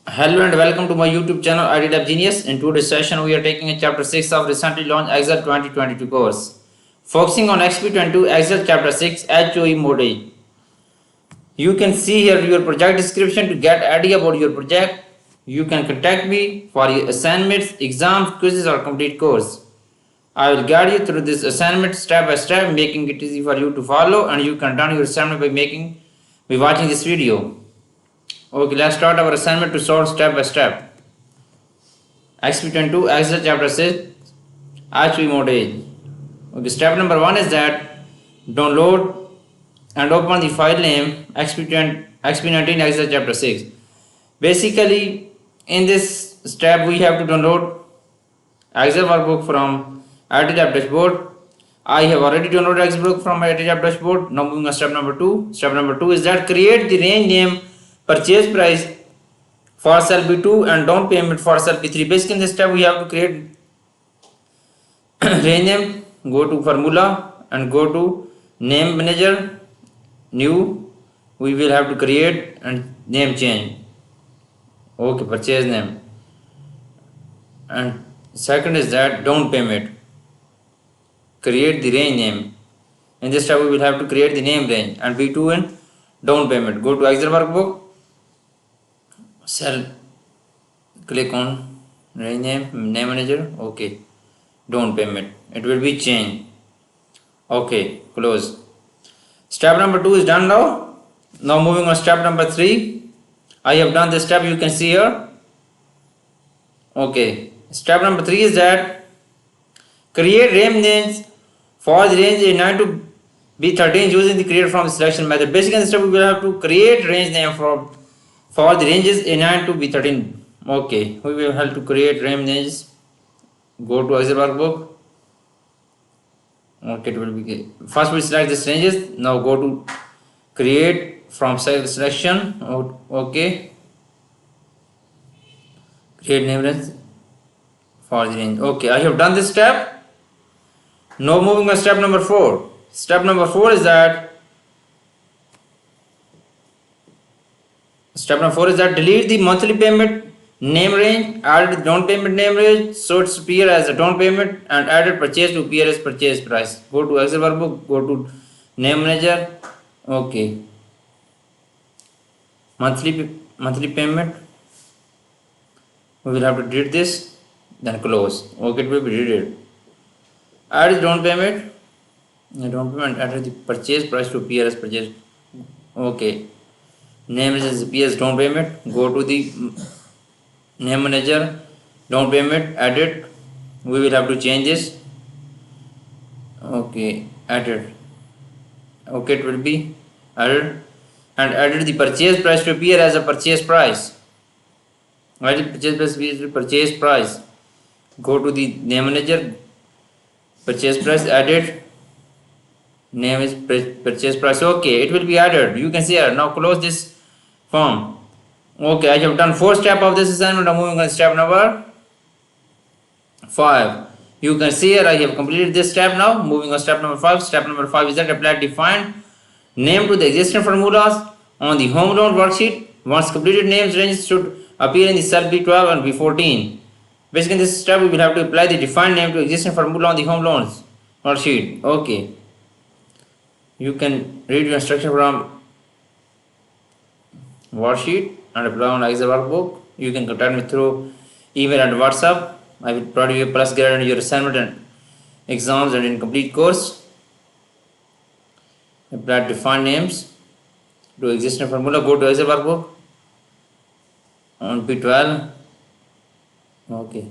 Hello and welcome to my YouTube channel Itlab Genius. In today's session, we are taking a chapter 6 of recently launched Excel 2022 course, focusing on Exp22 Excel chapter 6 HOE mode. You can see here your project description to get idea about your project. You can contact me for your assignments, exams, quizzes or complete course. I will guide you through this assignment step by step, making it easy for you to follow, and you can done your assignment by watching this video. Okay, let's start our assignment to solve step by step. Exp22 Excel chapter 6 HV mode. Okay, step number 1 is that download and open the file name Exp19 Excel chapter 6. Basically, in this step we have to download Excel workbook from Itlab dashboard. I have already downloaded Excel workbook from Itlab dashboard. Now moving on step number 2. Step number 2 is that create the range name, purchase price for cell B2 and down payment for cell B3. Basically in this step we have to create range name, go to formula and go to name manager, new. We will have to create and name change. Okay, purchase name. And second is that down payment, create the range name. In this step we will have to create the name range and B2 and down payment. Go to Excel workbook, cell, click on range name manager. Okay, down payment, it will be change. Okay, close. Step number 2 is done now. Now moving on step number 3. I have done this step, you can see here. Okay, step number 3 is that create range names for the range A9 to B13 using the create from selection method. Basically in this step we will have to create range name for the ranges A9 to B13. Okay, we will have to create range names. Go to Excel workbook. Okay, it will be first we select these ranges. Now go to create from selection. Okay, create name range for the range. Okay, I have done this step. Now moving on step number 4. Step number 4 is that delete the monthly payment name range, add down payment name range so it's appear as a down payment, and added purchase to appear as purchase price. Go to Excel workbook, go to name manager. Okay, monthly payment, we will have to delete this, then close. Okay, it will be deleted. Add down payment, add the purchase price to appear as purchase. Okay, name is PS down payment. Go to the name manager, down payment, edit. We will have to change this. Okay, added. Okay, it will be added, and added the purchase price to appear as a purchase price. Added purchase price. Go to the name manager, purchase price, added. Name is purchase price. Okay, it will be added. You can see here. Now close this form. Okay, I have done 4 steps of this assignment. I'm moving on step number 5. You can see here I have completed this step now. Moving on step number 5. Step number 5 is that apply defined name to the existing formulas on the home loan worksheet. Once completed, names ranges should appear in the cell B12 and B14. Basically in this step we will have to apply the defined name to existing formula on the home loans worksheet. Okay. You can read your instruction from worksheet and apply on Excel workbook. You can contact me through email and WhatsApp. I will provide you a plus grade on your assignment and exams and incomplete course. Apply defined names to existing formula. Go to Excel workbook on P12. Okay.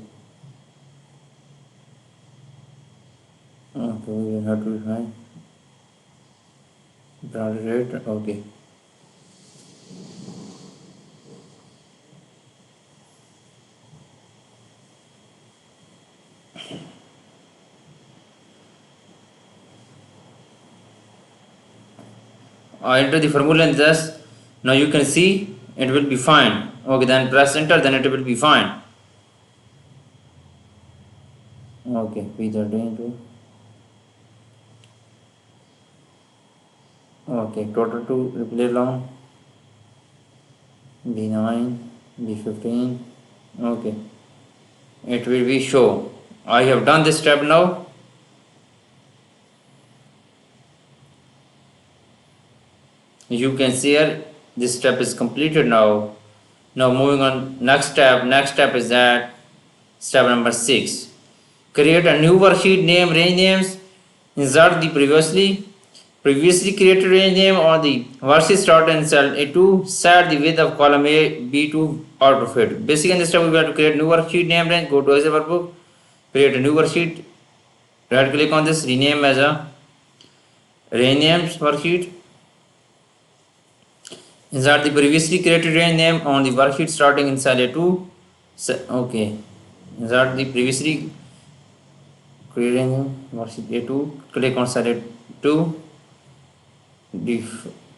Okay, we will have to define rate. Okay. I enter the formula and thus now you can see it will be fine. Okay, then press enter, then it will be fine. Okay, P13 okay, total to replay long B9 B15. Okay, it will be show. I have done this step now. You can see here this step is completed now. Now moving on next step. Next step is that step number 6. Create a new worksheet, name range names, insert the previously created range name on the worksheet start in cell A2, set the width of column A, B2 auto fit. Basically in this step we have to create new worksheet name range, go to Excel workbook, create a new worksheet, right click on this, rename as a range names worksheet, insert the previously created range name on the worksheet starting in cell A2, okay, insert the previously created range name worksheet A2, click on cell A2,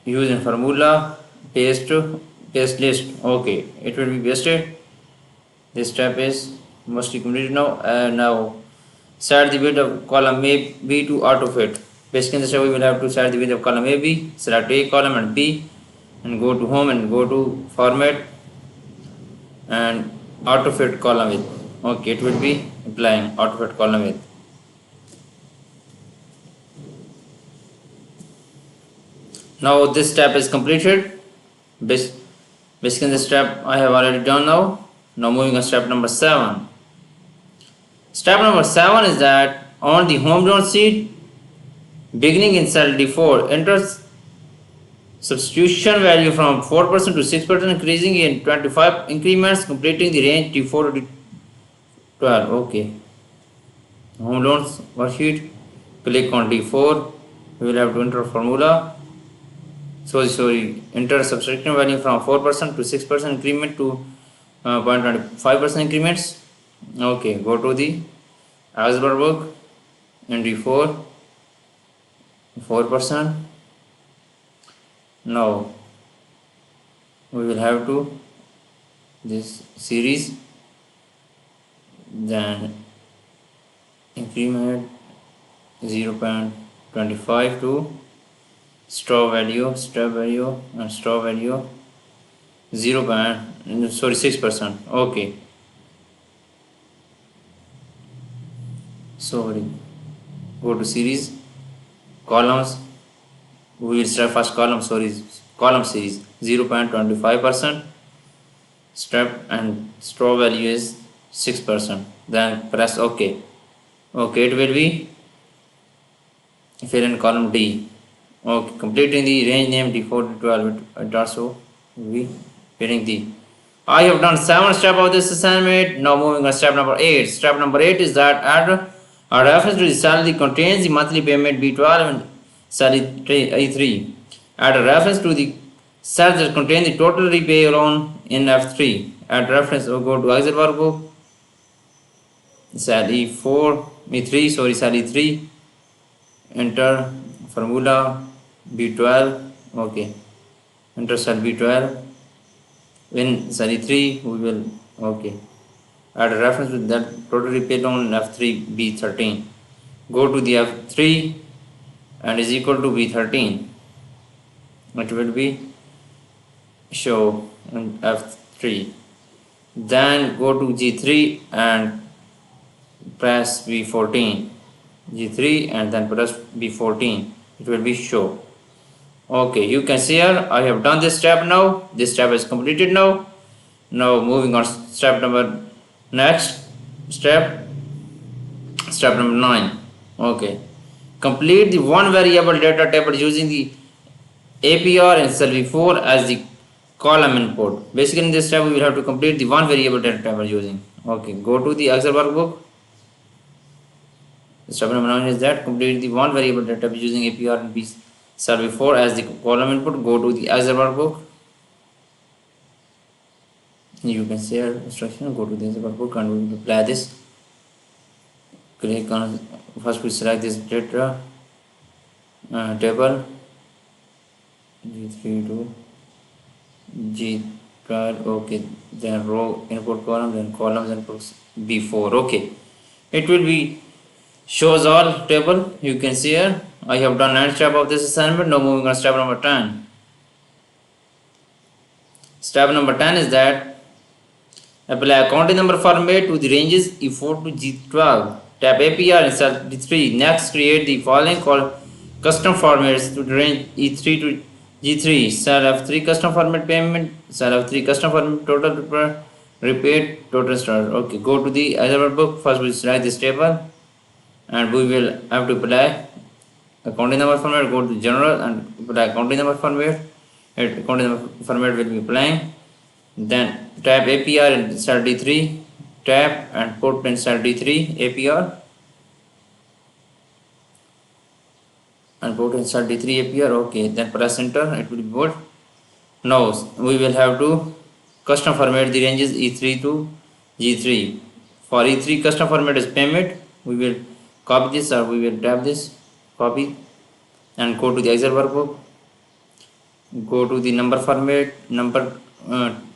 use in formula, paste list. Okay, it will be pasted. This step is mostly completed now. Now set the width of column A, B to auto fit. Basically in this step we will have to set the width of column A, B, select A column and B, and go to home and go to format and auto fit column width. Okay, it will be applying auto fit column width. Now this step is completed. Basically this step I have already done now. Now moving on step number 7. Step number 7 is that on the home drawn sheet, beginning in cell D4, enter substitution value from 4% to 6%, increasing in 25 increments, completing the range D4 to D12. Okay. Home loans worksheet, click on D4. We will have to enter formula. Enter subtraction value from 4% to 6% increment to 0.25% increments. Okay, go to the algebra book and D4 4%. Now we will have to this series, then increment 0.25 to straw value and straw value 6%. Okay, go to series, columns. We will start first column series 0.25%, step and straw value is 6%. Then press OK. Okay, it will be fill in column D. Okay, completing the range name D4 to 12. It also will be filling the. I have done 7 steps of this assignment. Now moving on step number 8. Step number 8 is that add a reference to the salary contains the monthly payment B12 and salary A3. Add a reference to the cell that contain the total repay loan in F3. Add reference or go to Excel workbook. Salary 3. Enter formula B12. Okay. Enter cell B12. In salary 3 we will add a reference with that total repay loan in F3 B13. Go to the F3 and is equal to B13. It will be show in F3. Then go to G3 and press B14. G3 and then press B14. It will be show. Okay, you can see here I have done this step now. This step is completed now. Now moving on step number next step number 9. Okay, complete the one variable data table using the APR and cell V4 as the column input. Basically in this step we will have to complete the one variable data table using. Okay, go to the Excel workbook. Step number 9 is that complete the one variable data table using APR and cell V4 as the column input. Go to the Excel workbook. You can see our instruction. Go to the Excel workbook and we will apply this. Click on first we select this data table G3 to G12. Okay, then row input column, then columns inputs B4. Okay, it will be shows all table. You can see here I have done 9 steps of this assignment. Now moving on step number 10. Step number 10 is that Apply accounting number format to the ranges E4 to G12. Tap APR and select D3. Next, create the following custom formats to the range E3 to G3. Cell F3 custom format payment. Cell F3 custom format total repaid total star. Okay, go to the other book. First, we select this table and we will have to apply accounting number format. Go to general and apply accounting number format. Accounting number format will be applying. Then tap APR and cell D3, tap and put in cell D3 APR and put in cell D3 APR. Okay, then press enter, it will be good. Now we will have to custom format the ranges E3 to G3. For E3 custom format is payment. We will copy this or we will tap this, copy and go to the Excel workbook. Go to the number format, number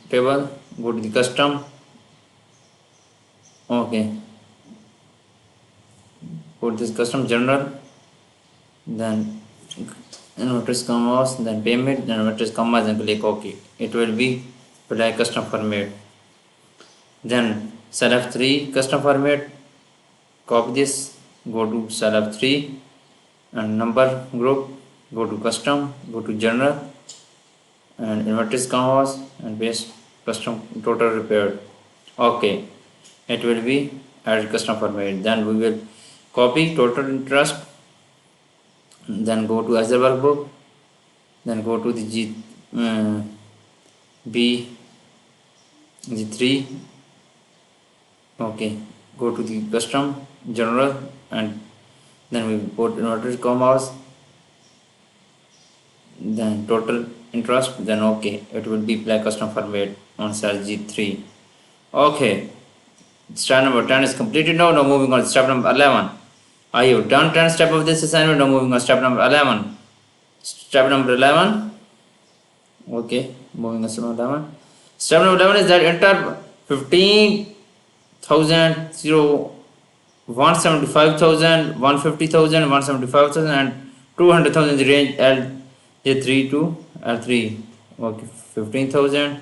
table, go to the custom. Okay, put this custom general, then inverted commas, then payment, then inverted commas and click OK. It will be apply custom format. Then cell F3 custom format, copy this, go to cell F3 and number group, go to custom, go to general and inverted commas and paste custom total repaired. Okay, it will be added custom format. Then we will copy total interest, then go to Azure workbook, then go to the G3. Okay, go to the custom general and then we put inverted commas, then total interest, then okay, it will be apply custom format on cell G3. Okay, step number 10 is completed now. Now moving on to step number 11. I have done 10 steps of this assignment. Now moving on to step number 11. Step number 11. Okay, moving on to step number 11. Step number 11 is that enter 15,000, 175,000, 150,000, 175,000 and 200,000 range L3 to L3. Okay, 15,000,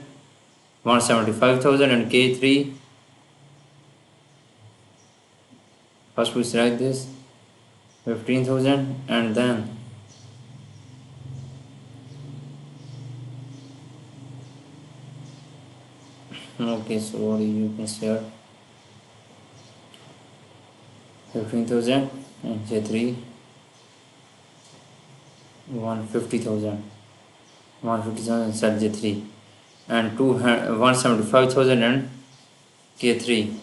175,000 and K3. First we select this 15,000 and then okay, so you can share 15,000 and J3 150,000 150,000 set J3 and 175,000 and K3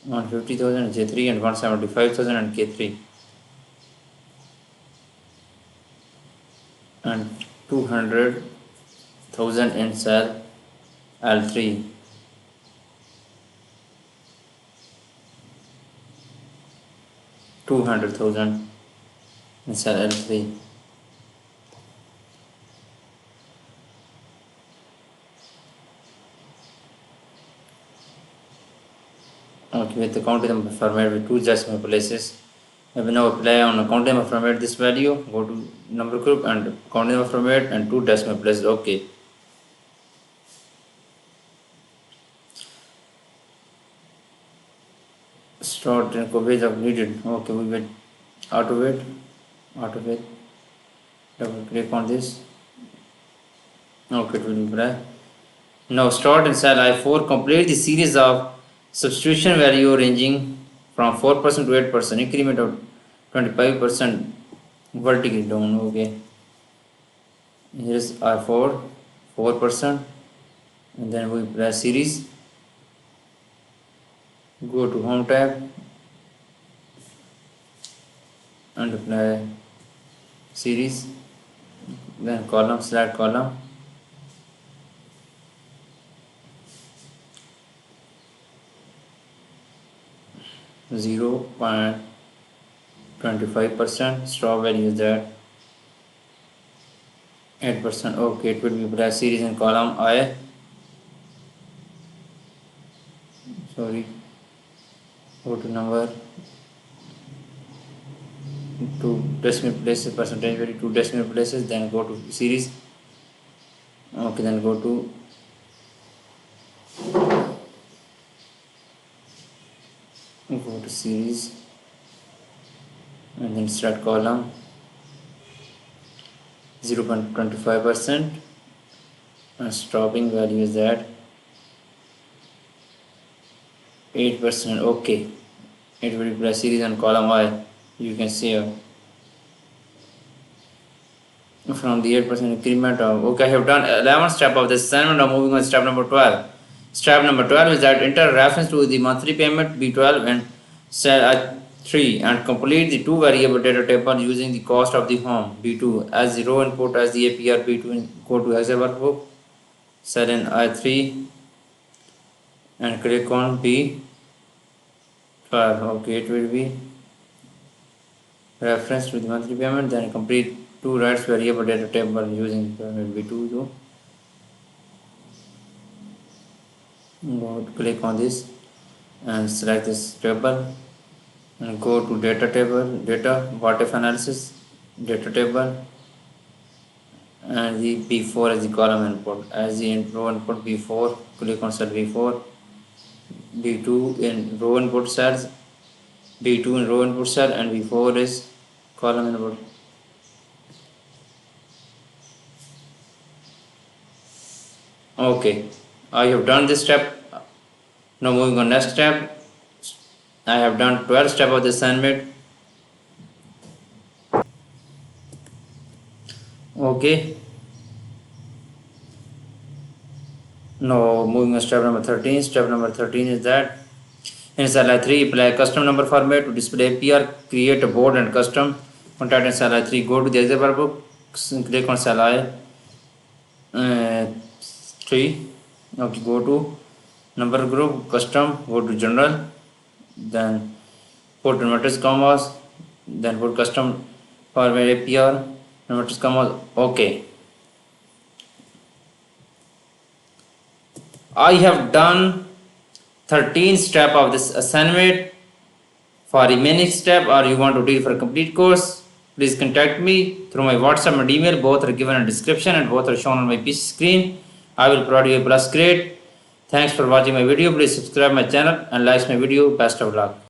150,000 J3 and 175,000 and K3 and 200,000 in cell L3 200,000 in cell L3. Okay, with the counting number format with two decimal places. I will now apply on a counting number format this value. Go to number group and counting number format and two decimal places. Okay. Start and coverage of needed. Okay, we will auto wait. Double click on this. Okay, it will be black. Now start in cell I4. Complete the series of substitution value ranging from 4% to 8%. Increment of 25% vertically down. Okay. Here is I4 4%, and then we press series. Go to home tab and apply series, then column, select column, zero 0.25%, stop value is that 8%. Okay, it will be apply series in column I, sorry, go to number, two decimal places, percentage value, two decimal places, then go to series. Okay, then go to Go to series and then start column 0.25% and stopping value is that 8%. Okay, it will be series on column Y. You can see from the 8% increment of, okay, I have done 11 step of this assignment. Now moving on step number 12. Step number 12 is that enter reference to the monthly payment B12 and cell 3 and complete the two variable data table using the cost of the home B2 as the row input as the APR B2 and go to Excel workbook, cell in I3 and click on B12. Okay, it will be reference to the monthly payment, then complete two rights variable data table using payment B2. So go to click on this and select this table and go to data table, data, what if analysis, data table, and the B4 as the column input. As the row input B4, click on cell B4, B2 in row input cells, B2 in row input cell, and B4 is column input. Okay, I have done this step. Now moving on next step. I have done 12 steps of the assignment. Okay. Now moving on step number 13. Step number 13 is that in cell I3 apply custom number format to display PR, create a board and custom contact in cell I3. Go to the Excel workbook, click on cell I3. Okay, go to number group, custom, go to general, then put inverted commas, then put custom format APR, inverted commas. Okay. I have done 13 step of this assignment. For remaining step or you want to do it for a complete course, please contact me through my WhatsApp and email. Both are given in description and both are shown on my PC screen. I will provide you a plus grade. Thanks for watching my video. Please subscribe my channel and like my video. Best of luck.